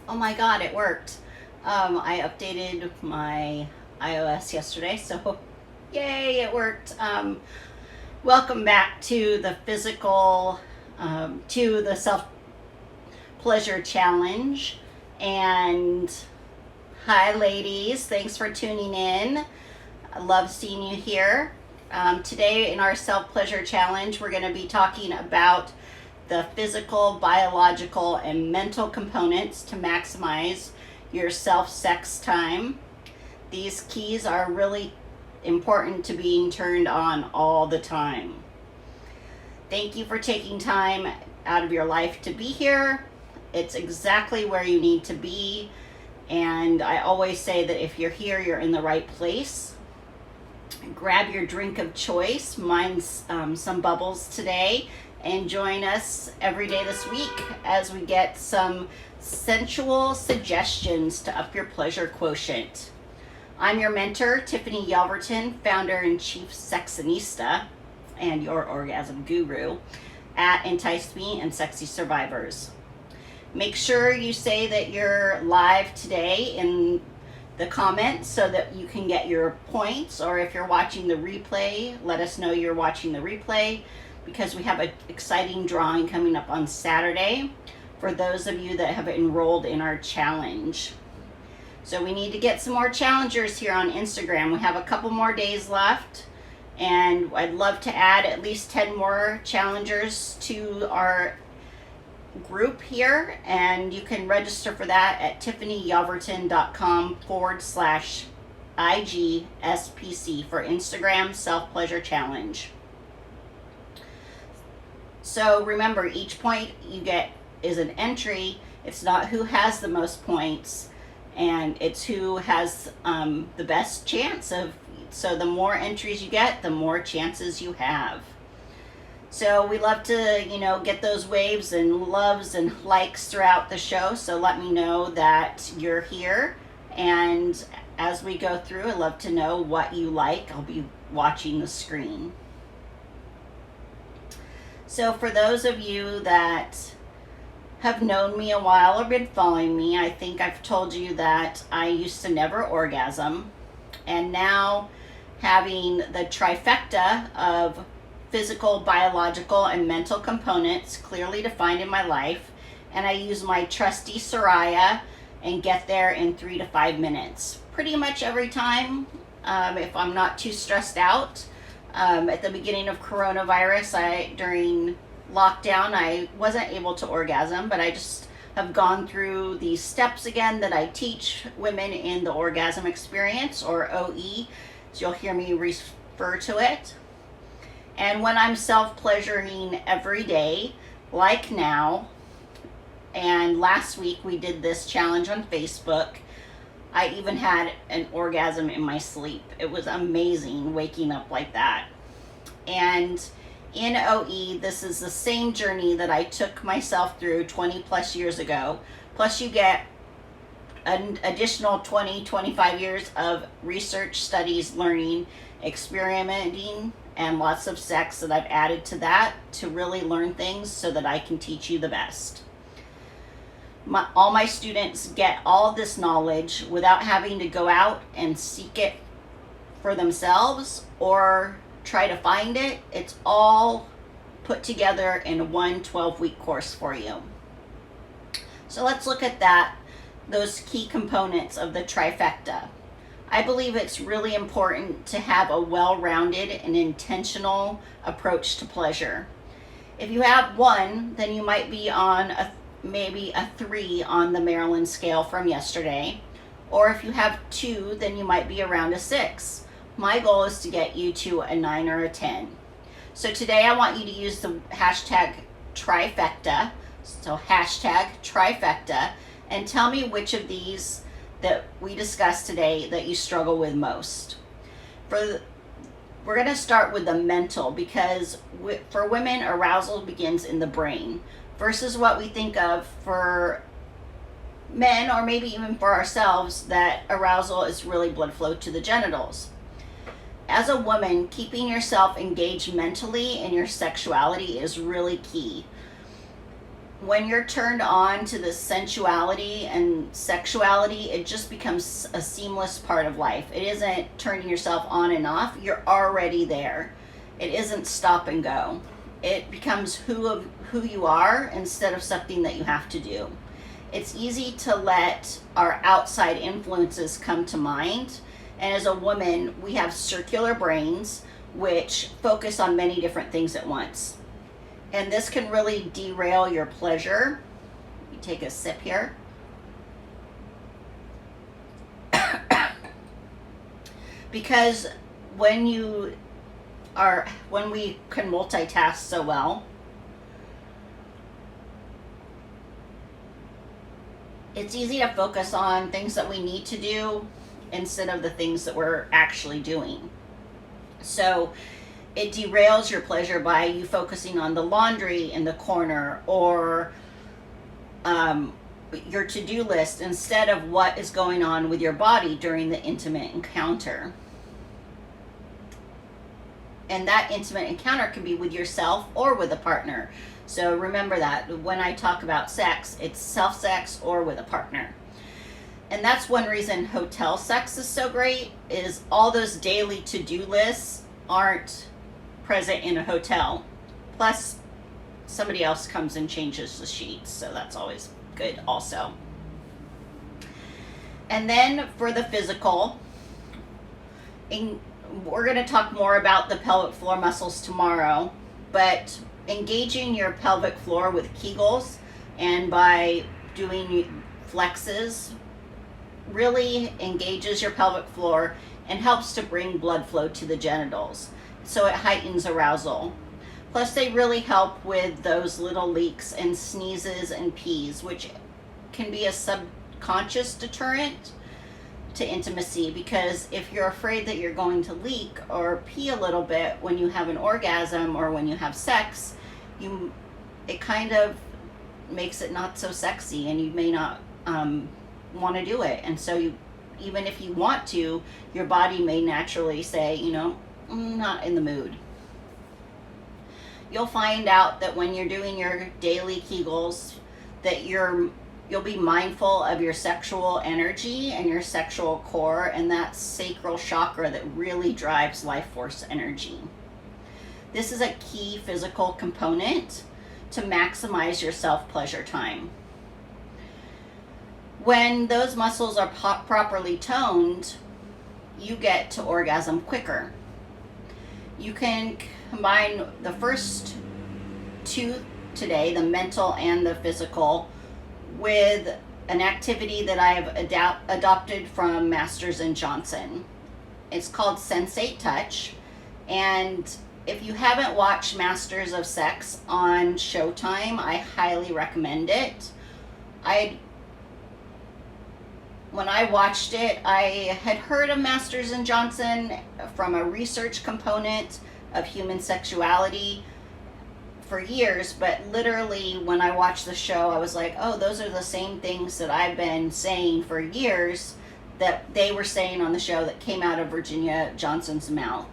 Oh my God, it worked. I updated my iOS yesterday, so yay, it worked. Welcome back to the to the self pleasure challenge. And hi, ladies, thanks for tuning in. I love seeing you here. Today, in our self pleasure challenge, we're going to be talking about the physical, biological, and mental components to maximize your self sex time. These keys are really important to being turned on all the time. Thank you for taking time out of your life to be here. It's exactly where you need to be. And I always say that if you're here, you're in the right place. Grab your drink of choice. Mine's some bubbles today. And join us every day this week as we get some sensual suggestions to up your pleasure quotient. I'm your mentor, Tiffany Yelverton, founder and chief sexinista and your orgasm guru at Entice Me and Sexy Survivors. Make sure you say that you're live today in the comments so that you can get your points, or if you're watching the replay, let us know you're watching the replay, because we have an exciting drawing coming up on Saturday for those of you that have enrolled in our challenge. So we need to get some more challengers here on Instagram. We have a couple more days left, and I'd love to add at least 10 more challengers to our group here, and you can register for that at tiffanyyelverton.com/IGSPC for Instagram Self Pleasure Challenge. So remember, each point you get is an entry. It's not who has the most points, and it's who has the best chance of. So the more entries you get, the more chances you have. So we love to, get those waves and loves and likes throughout the show. So let me know that you're here. And as we go through, I'd love to know what you like. I'll be watching the screen. So for those of you that have known me a while or been following me, I think I've told you that I used to never orgasm. And now, having the trifecta of physical, biological, and mental components clearly defined in my life, and I use my trusty Soraya and get there in 3 to 5 minutes. Pretty much every time, if I'm not too stressed out. At the beginning of coronavirus, during lockdown, I wasn't able to orgasm, but I just have gone through these steps again that I teach women in the orgasm experience, or OE, so you'll hear me refer to it. And when I'm self-pleasuring every day, like now, and last week we did this challenge on Facebook, I even had an orgasm in my sleep. It was amazing waking up like that. And in OE, this is the same journey that I took myself through 20 plus years ago. Plus you get an additional 20-25 years of research, studies, learning, experimenting, and lots of sex that I've added to that to really learn things so that I can teach you the best. All my students get all this knowledge without having to go out and seek it for themselves or try to find it. It's all put together in one 12-week course for you. So let's look at those key components of the trifecta. I believe it's really important to have a well-rounded and intentional approach to pleasure. If you have one, then you might be on maybe a 3 on the Maryland scale from yesterday. Or if you have 2, then you might be around a 6. My goal is to get you to a 9 or a 10. So today I want you to use the hashtag trifecta. So hashtag trifecta, and tell me which of these that we discussed today that you struggle with most. We're going to start with the mental, because for women, arousal begins in the brain versus what we think of for men, or maybe even for ourselves, that arousal is really blood flow to the genitals. As a woman, keeping yourself engaged mentally in your sexuality is really key. when you're turned on to the sensuality and sexuality, it just becomes a seamless part of life. It isn't turning yourself on and off. You're already there. It isn't stop and go. It becomes who you are instead of something that you have to do. It's easy to let our outside influences come to mind. And as a woman, we have circular brains which focus on many different things at once. And this can really derail your pleasure. You take a sip here. Because when we can multitask so well, it's easy to focus on things that we need to do instead of the things that we're actually doing. So it derails your pleasure by you focusing on the laundry in the corner or your to-do list instead of what is going on with your body during the intimate encounter. And that intimate encounter can be with yourself or with a partner. So remember that when I talk about sex, it's self-sex or with a partner. And that's one reason hotel sex is so great, is all those daily to-do lists aren't present in a hotel. Plus, somebody else comes and changes the sheets, so that's always good also. And then for the physical, we're going to talk more about the pelvic floor muscles tomorrow, but engaging your pelvic floor with Kegels and by doing flexes really engages your pelvic floor and helps to bring blood flow to the genitals. So it heightens arousal. Plus they really help with those little leaks and sneezes and pees, which can be a subconscious deterrent to intimacy, because if you're afraid that you're going to leak or pee a little bit when you have an orgasm or when you have sex, it kind of makes it not so sexy and you may not want to do it. And so even if you want to, your body may naturally say, I'm not in the mood. You'll find out that when you're doing your daily Kegels that you'll be mindful of your sexual energy and your sexual core and that sacral chakra that really drives life force energy. This is a key physical component to maximize your self-pleasure time. When those muscles are properly toned, you get to orgasm quicker. You can combine the first two today, the mental and the physical, with an activity that I've adopted from Masters and Johnson. It's called Sensate Touch. And if you haven't watched Masters of Sex on Showtime, I highly recommend it. When I watched it, I had heard of Masters and Johnson from a research component of human sexuality for years, but literally when I watched the show, I was like, oh, those are the same things that I've been saying for years that they were saying on the show that came out of Virginia Johnson's mouth.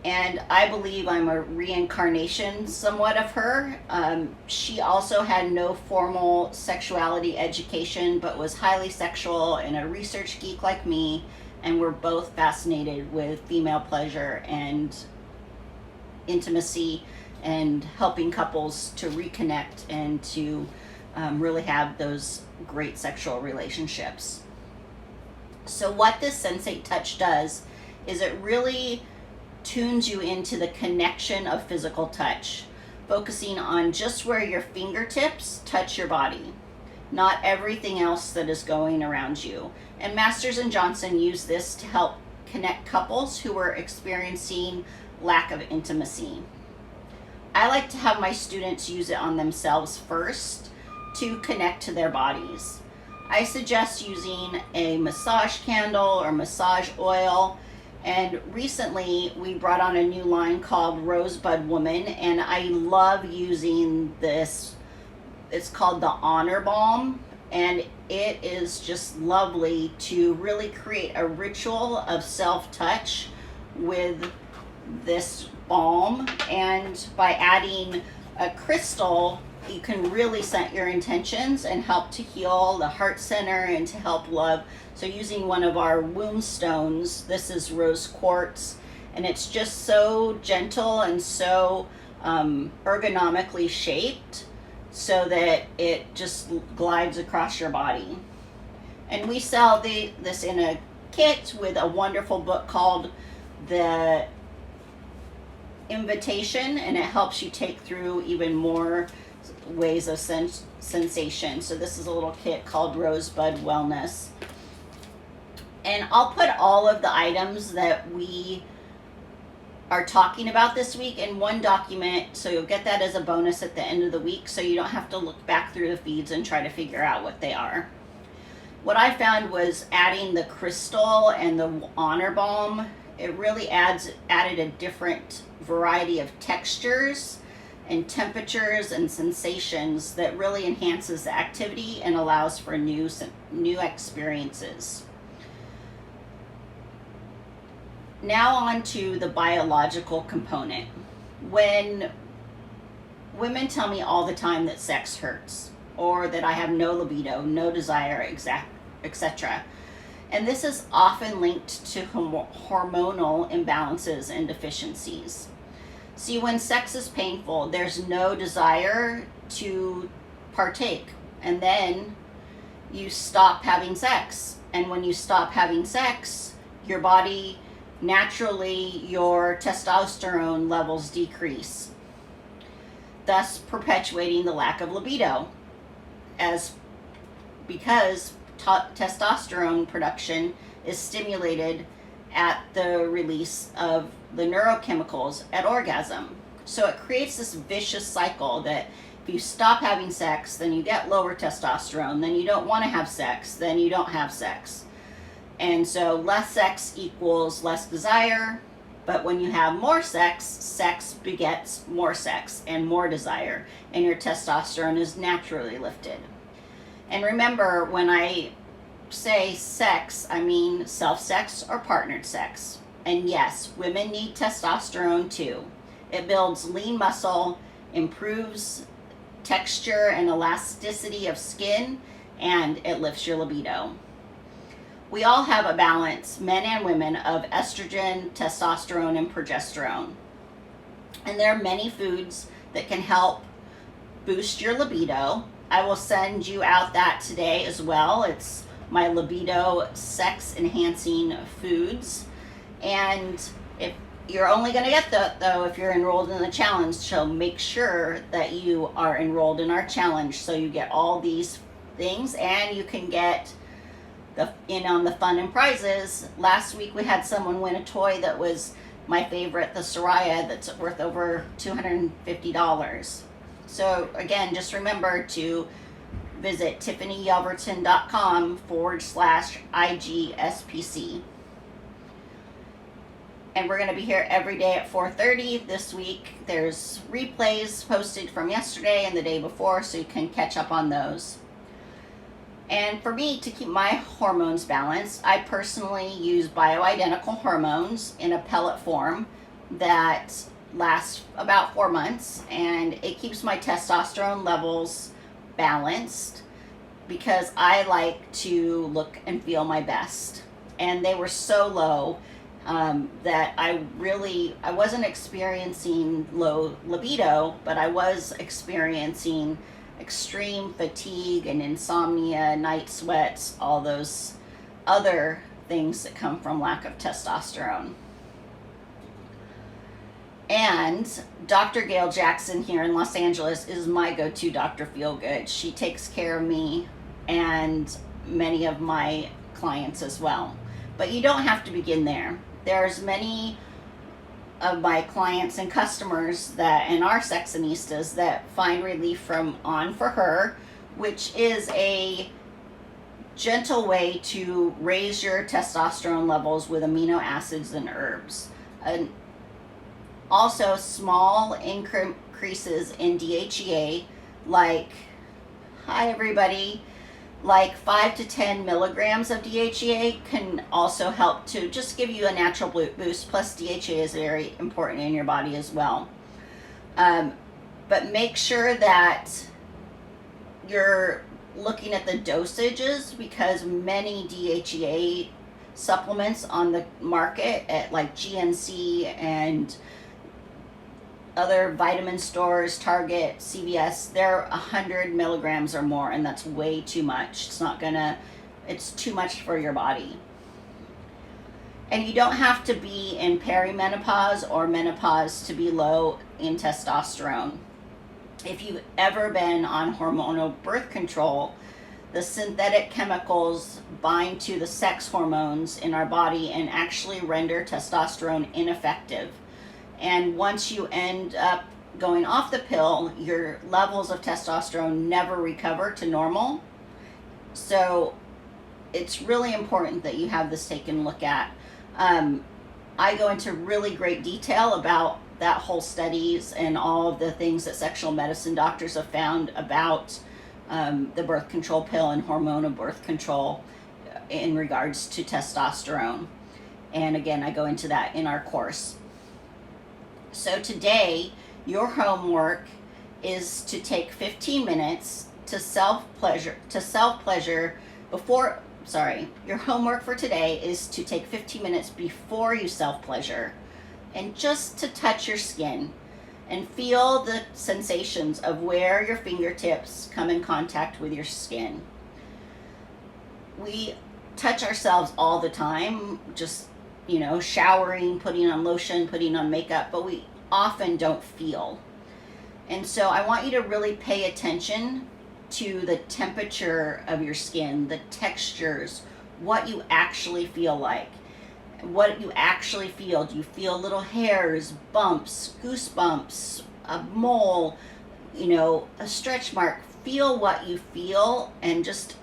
And I believe I'm a reincarnation somewhat of her. She also had no formal sexuality education, but was highly sexual and a research geek like me, and we're both fascinated with female pleasure and intimacy and helping couples to reconnect and to really have those great sexual relationships. So what this Sensate Touch does is it really tunes you into the connection of physical touch, focusing on just where your fingertips touch your body, not everything else that is going around you. And Masters and Johnson use this to help connect couples who are experiencing lack of intimacy. I like to have my students use it on themselves first to connect to their bodies. I suggest using a massage candle or massage oil. And recently we brought on a new line called Rosebud Woman, and I love using this. It's called the Honor Balm, and it is just lovely to really create a ritual of self-touch with this balm. And by adding a crystal you can really set your intentions and help to heal the heart center and to help love. So using one of our womb stones, this is rose quartz, and it's just so gentle and so ergonomically shaped so that it just glides across your body. And we sell this in a kit with a wonderful book called The Invitation, and it helps you take through even more ways of sensation. So this is a little kit called Rosebud Wellness. And I'll put all of the items that we are talking about this week in one document, so you'll get that as a bonus at the end of the week, so you don't have to look back through the feeds and try to figure out what they are. What I found was adding the crystal and the honor balm, it really added a different variety of textures and temperatures and sensations that really enhances the activity and allows for new experiences. Now on to the biological component. When women tell me all the time that sex hurts, or that I have no libido, no desire, etc. And this is often linked to hormonal imbalances and deficiencies. See, when sex is painful, there's no desire to partake, and then you stop having sex. And when you stop having sex, your body, naturally, your testosterone levels decrease, thus perpetuating the lack of libido, because testosterone production is stimulated at the release of the neurochemicals at orgasm. So it creates this vicious cycle that if you stop having sex, then you get lower testosterone, then you don't want to have sex, then you don't have sex. And so less sex equals less desire, but when you have more sex, sex begets more sex and more desire, and your testosterone is naturally lifted. And remember, when I say sex, I mean self-sex or partnered sex. And yes, women need testosterone too. It builds lean muscle, improves texture and elasticity of skin, and it lifts your libido. We all have a balance, men and women, of estrogen, testosterone, and progesterone. And there are many foods that can help boost your libido. I will send you out that today as well. It's my libido sex enhancing foods. And if you're only going to get that, though, if you're enrolled in the challenge, so make sure that you are enrolled in our challenge so you get all these things, and you can get in on the fun and prizes. Last week we had someone win a toy that was my favorite, the Soraya, that's worth over $250. So again, just remember to visit TiffanyYelverton.com/IGSPC. And we're going to be here every day at 4:30 this week. There's replays posted from yesterday and the day before, so you can catch up on those. And for me, to keep my hormones balanced, I personally use bioidentical hormones in a pellet form that lasts about 4 months, and it keeps my testosterone levels balanced because I like to look and feel my best. And they were so low that I wasn't experiencing low libido, but I was experiencing extreme fatigue and insomnia, night sweats, all those other things that come from lack of testosterone. And Dr. Gail Jackson here in Los Angeles is my go-to Dr. Feelgood. She takes care of me and many of my clients as well. But you don't have to begin there. There's many of my clients and customers and our Sexonistas that find relief from On For Her, which is a gentle way to raise your testosterone levels with amino acids and herbs. And also small increases in DHEA, like, hi everybody, like 5 to 10 milligrams of DHEA can also help to just give you a natural boost. Plus DHEA is very important in your body as well. But make sure that you're looking at the dosages, because many DHEA supplements on the market at like GNC and other vitamin stores, Target, CVS, they're 100 milligrams or more, and that's way too much. It's too much for your body. And you don't have to be in perimenopause or menopause to be low in testosterone. If you've ever been on hormonal birth control, the synthetic chemicals bind to the sex hormones in our body and actually render testosterone ineffective. And once you end up going off the pill, your levels of testosterone never recover to normal. So it's really important that you have this taken a look at. I go into really great detail about that whole studies and all of the things that sexual medicine doctors have found about the birth control pill and hormonal birth control in regards to testosterone. And again, I go into that in our course. So today, your homework is to take 15 minutes to self-pleasure before, your homework for today is to take 15 minutes before you self-pleasure and just to touch your skin and feel the sensations of where your fingertips come in contact with your skin. We touch ourselves all the time, just, showering, putting on lotion, putting on makeup, but we often don't feel. And so I want you to really pay attention to the temperature of your skin, the textures, what you actually feel like. What you actually feel. Do you feel little hairs, bumps, goosebumps, a mole, a stretch mark? Feel what you feel and just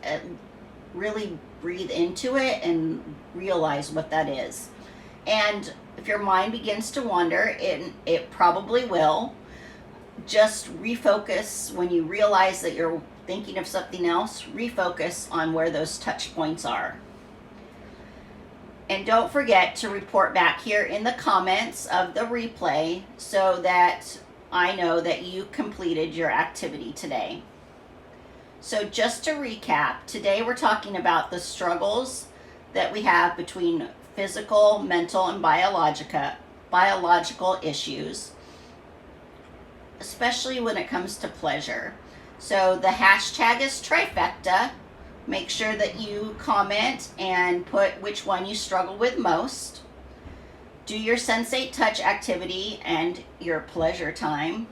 really breathe into it and realize what that is. And if your mind begins to wander, it probably will, just refocus. When you realize that you're thinking of something else, refocus on where those touch points are. And don't forget to report back here in the comments of the replay so that I know that you completed your activity today. So just to recap, today we're talking about the struggles that we have between physical, mental, and biological issues, especially when it comes to pleasure. So the hashtag is trifecta. Make sure that you comment and put which one you struggle with most. Do your Sensate Touch activity and your pleasure time.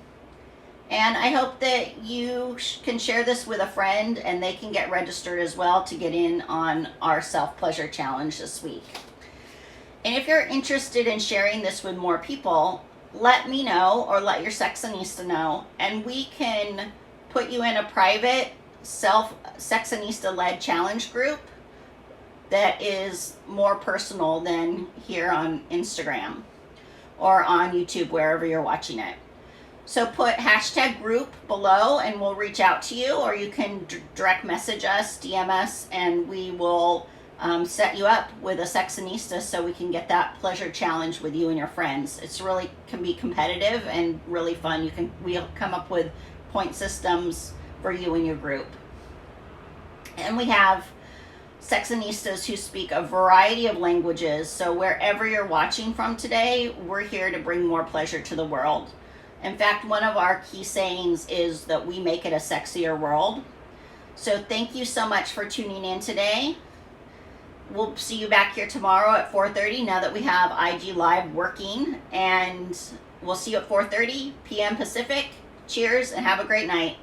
And I hope that you can share this with a friend and they can get registered as well to get in on our self-pleasure challenge this week. And if you're interested in sharing this with more people, let me know or let your Sexinista know, and we can put you in a private Sexinista-led challenge group that is more personal than here on Instagram or on YouTube, wherever you're watching it. So put hashtag group below and we'll reach out to you, or you can direct message us, DM us, and we will set you up with a Sexinista so we can get that pleasure challenge with you and your friends. It's really can be competitive and really fun. We'll come up with point systems for you and your group. And we have Sexinistas who speak a variety of languages. So wherever you're watching from today, we're here to bring more pleasure to the world. In fact, one of our key sayings is that we make it a sexier world. So thank you so much for tuning in today. We'll see you back here tomorrow at 4:30 now that we have IG Live working. And we'll see you at 4:30 p.m. Pacific. Cheers and have a great night.